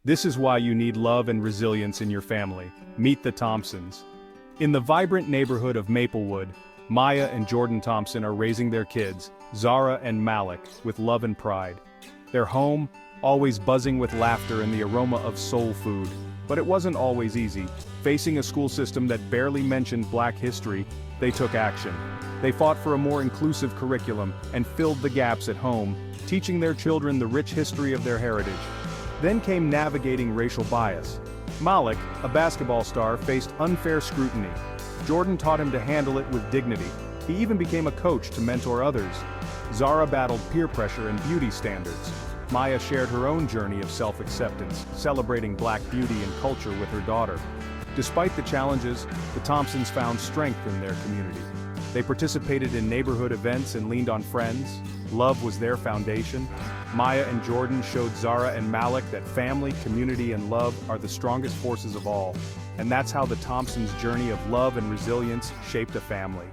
This is why you need love and resilience in your family. Meet the Thompsons. In the vibrant neighborhood of Maplewood, Maya and Jordan Thompson are raising their kids, Zara and Malik, with love and pride. Their home, always buzzing with laughter and the aroma of soul food. But it wasn't always easy. Facing a school system that barely mentioned Black history, they took action. They fought for a more inclusive curriculum and filled the gaps at home, teaching their children the rich history of their heritage. Then came navigating racial bias. Malik, a basketball star, faced unfair scrutiny. Jordan taught him to handle it with dignity. He even became a coach to mentor others. Zara battled peer pressure and beauty standards. Maya shared her own journey of self-acceptance, celebrating Black beauty and culture with her daughter. Despite the challenges, the Thompsons found strength in their community. They participated in neighborhood events and leaned on friends. Love was their foundation. Maya and Jordan showed Zara and Malik that family, community, and love are the strongest forces of all. And that's how the Thompsons' journey of love and resilience shaped a family.